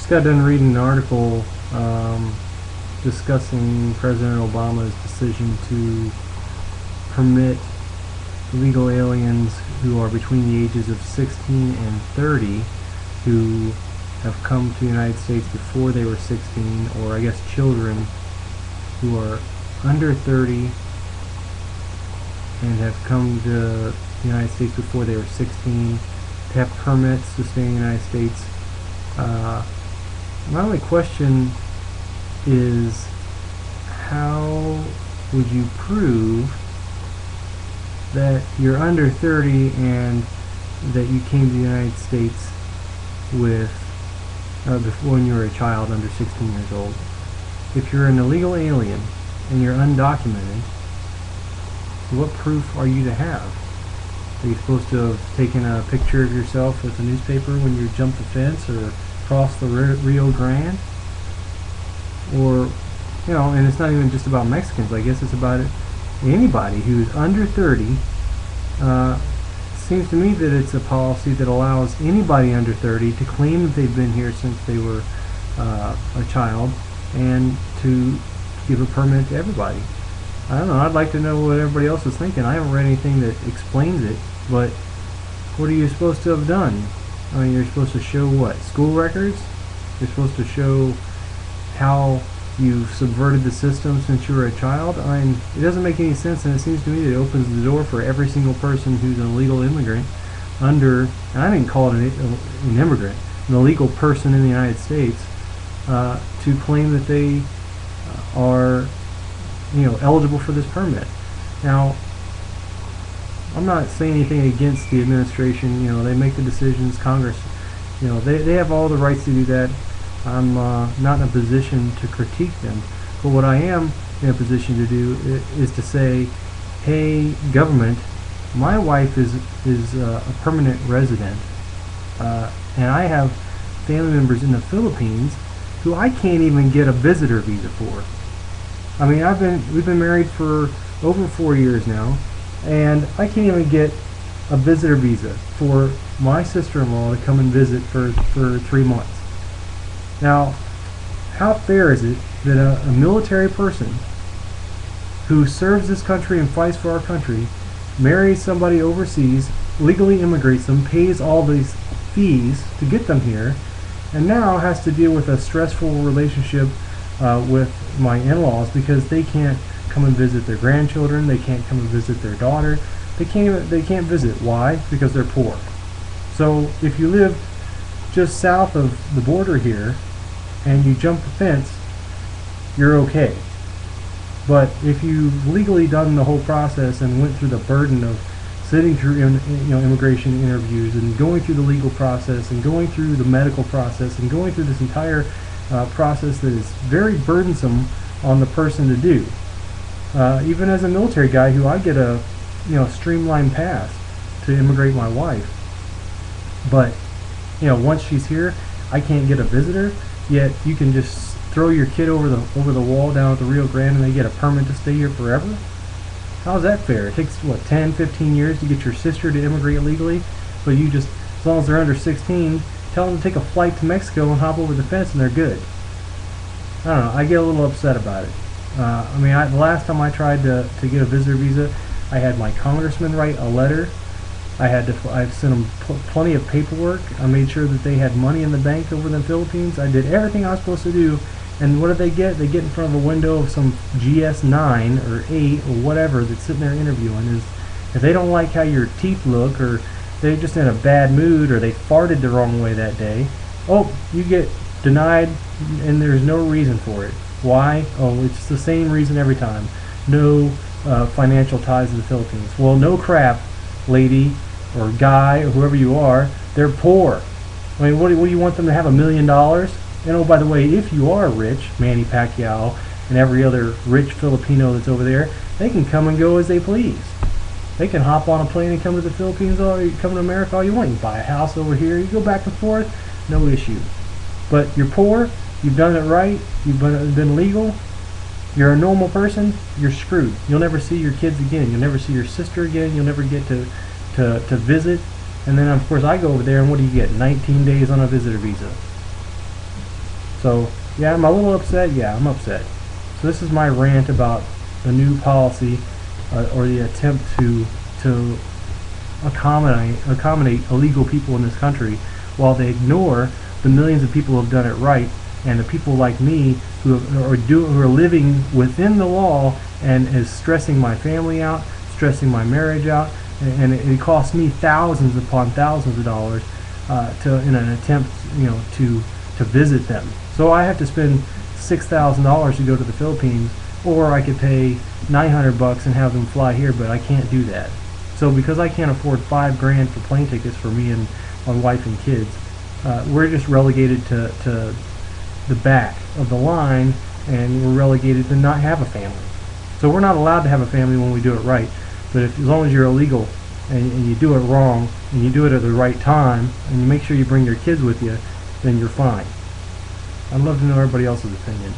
just got done reading an article discussing President Obama's decision to permit illegal aliens who are between the ages of 16 and 30 who have come to the United States before they were 16, or I guess children who are under 30 and have come to the United States before they were 16 to have permits to stay in the United States. My only question is, how would you prove that you're under 30 and that you came to the United States with before when you were a child under 16 years old? If you're an illegal alien and you're undocumented, what proof are you to have? Are you supposed to have taken a picture of yourself with a newspaper when you jumped the fence or crossed the Rio Grande? Or, you know, and it's not even just about Mexicans. I guess it's about anybody who's under 30. Seems to me that it's a policy that allows anybody under 30 to claim that they've been here since they were a child, and to give a permit to everybody. I don't know, I'd like to know what everybody else is thinking. I haven't read anything that explains it, but what are you supposed to have done? I mean, you're supposed to show what? School records? You're supposed to show how you've subverted the system since you were a child? I mean, it doesn't make any sense, and it seems to me that it opens the door for every single person who's an illegal immigrant under, and I didn't call it an immigrant, an illegal person in the United States, to claim that they are, you know, eligible for this permit. Now, I'm not saying anything against the administration. You know, they make the decisions. Congress, you know, they have all the rights to do that. I'm not in a position to critique them, but what I am in a position to do is to say, hey, government, my wife is a permanent resident, and I have family members in the Philippines who I can't even get a visitor visa for. I mean, we've been married for over 4 years now, and I can't even get a visitor visa for my sister-in-law to come and visit for 3 months. Now, how fair is it that a military person who serves this country and fights for our country marries somebody overseas, legally immigrates them, pays all these fees to get them here, and now has to deal with a stressful relationship with my in-laws because they can't come and visit their grandchildren, they can't come and visit their daughter, they can't visit. Why? Because they're poor. So if you live just south of the border here and you jump the fence, you're okay. But if you've legally done the whole process and went through the burden of sitting through immigration interviews and going through the legal process and going through the medical process and going through this entire process that is very burdensome on the person to do, even as a military guy who I get a streamlined path to immigrate my wife, but once she's here I can't get a visitor, yet you can just throw your kid over the wall down at the Rio Grande and they get a permit to stay here forever? How's that fair? It takes, what, 10, 15 years to get your sister to immigrate legally, but you just, as long as they're under 16, tell them to take a flight to Mexico and hop over the fence and they're good. I don't know, I get a little upset about it. The last time I tried to get a visitor visa, I had my congressman write a letter. I've sent them plenty of paperwork. I made sure that they had money in the bank over in the Philippines. I did everything I was supposed to do. And what do they get? They get in front of a window of some GS9 or 8 or whatever that's sitting there interviewing. If they don't like how your teeth look, or they're just in a bad mood, or they farted the wrong way that day, oh, you get denied and there's no reason for it. Why? Oh, it's the same reason every time. No financial ties to the Philippines. Well, no crap, lady or guy or whoever you are. They're poor. I mean, what do you want them to have, $1 million? And oh, by the way, if you are rich, Manny Pacquiao and every other rich Filipino that's over there, they can come and go as they please. They can hop on a plane and come to the Philippines, or you come to America all you want. You can buy a house over here, you go back and forth, no issue. But you're poor, you've done it right, you've been legal, you're a normal person, you're screwed. You'll never see your kids again, you'll never see your sister again, you'll never get to visit. And then of course I go over there and what do you get? 19 days on a visitor visa. So yeah, I'm a little upset. Yeah, I'm upset. So this is my rant about the new policy, or the attempt to accommodate illegal people in this country, while they ignore the millions of people who have done it right, and the people like me who are living within the law, and is stressing my family out, stressing my marriage out, and it costs me thousands upon thousands of dollars in an attempt, to visit them. So I have to spend $6,000 to go to the Philippines, or I could pay $900 and have them fly here, but I can't do that. So because I can't afford $5,000 for plane tickets for me and my wife and kids, we're just relegated to the back of the line, and we're relegated to not have a family. So we're not allowed to have a family when we do it right. But as long as you're illegal and you do it wrong, and you do it at the right time, and you make sure you bring your kids with you, then you're fine. I'd love to know everybody else's opinion.